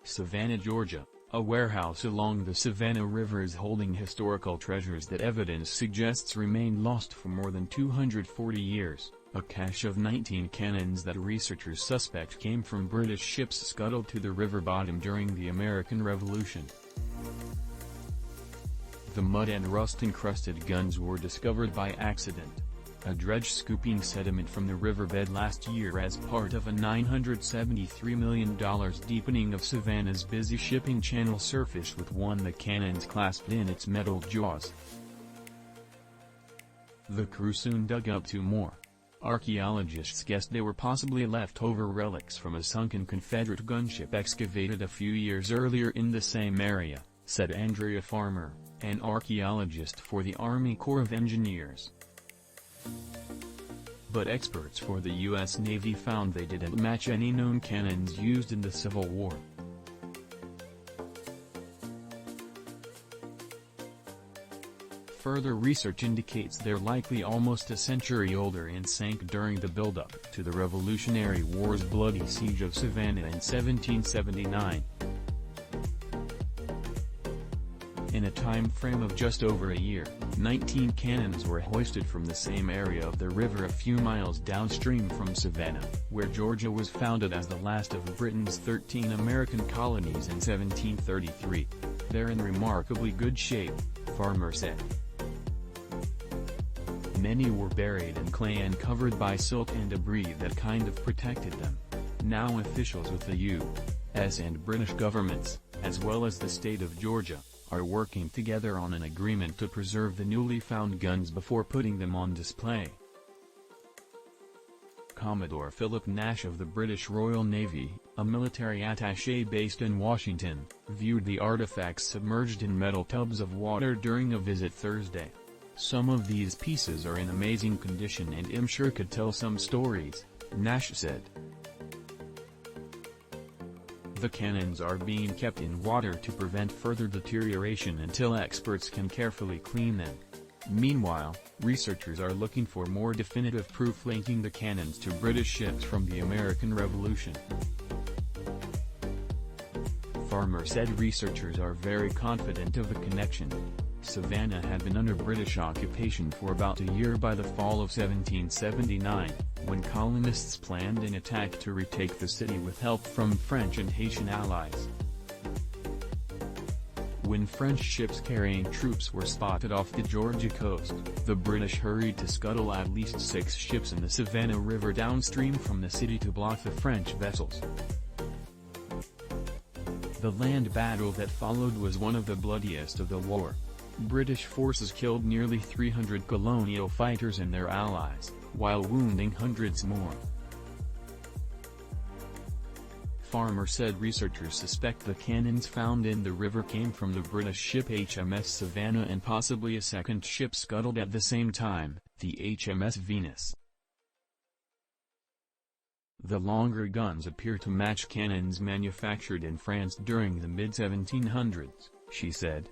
Savannah, Georgia, a warehouse along the Savannah River is holding historical treasures that evidence suggests remained lost for more than 240 years, a cache of 19 cannons that researchers suspect came from British ships scuttled to the river bottom during the American Revolution. The mud and rust-encrusted guns were discovered by accident. A dredge scooping sediment from the riverbed last year as part of a $973 million deepening of Savannah's busy shipping channel surfaced with one of the cannons clasped in its metal jaws. The crew soon dug up two more. Archaeologists guessed they were possibly leftover relics from a sunken Confederate gunship excavated a few years earlier in the same area, said Andrea Farmer, an archaeologist for the Army Corps of Engineers. But experts for the U.S. Navy found they didn't match any known cannons used in the Civil War. Further research indicates they're likely almost a century older and sank during the buildup to the Revolutionary War's bloody siege of Savannah in 1779. In a time frame of just over a year, 19 cannons were hoisted from the same area of the river a few miles downstream from Savannah, where Georgia was founded as the last of Britain's 13 American colonies in 1733. They're in remarkably good shape, Farmer said. Many were buried in clay and covered by silt and debris that kind of protected them. Now officials with the U.S. and British governments, as well as the state of Georgia, are working together on an agreement to preserve the newly found guns before putting them on display. Commodore Philip Nash of the British Royal Navy, a military attaché based in Washington, viewed the artifacts submerged in metal tubs of water during a visit Thursday. "Some of these pieces are in amazing condition and I'm sure could tell some stories," Nash said. The cannons are being kept in water to prevent further deterioration until experts can carefully clean them. Meanwhile, researchers are looking for more definitive proof linking the cannons to British ships from the American Revolution. Farmer said researchers are very confident of the connection. Savannah had been under British occupation for about a year by the fall of 1779, when colonists planned an attack to retake the city with help from French and Haitian allies. When French ships carrying troops were spotted off the Georgia coast, the British hurried to scuttle at least 6 ships in the Savannah River downstream from the city to block the French vessels. The land battle that followed was one of the bloodiest of the war. British forces killed nearly 300 colonial fighters and their allies, while wounding hundreds more. Farmer said researchers suspect the cannons found in the river came from the British ship HMS Savannah and possibly a second ship scuttled at the same time, the HMS Venus. The longer guns appear to match cannons manufactured in France during the mid-1700s, she said.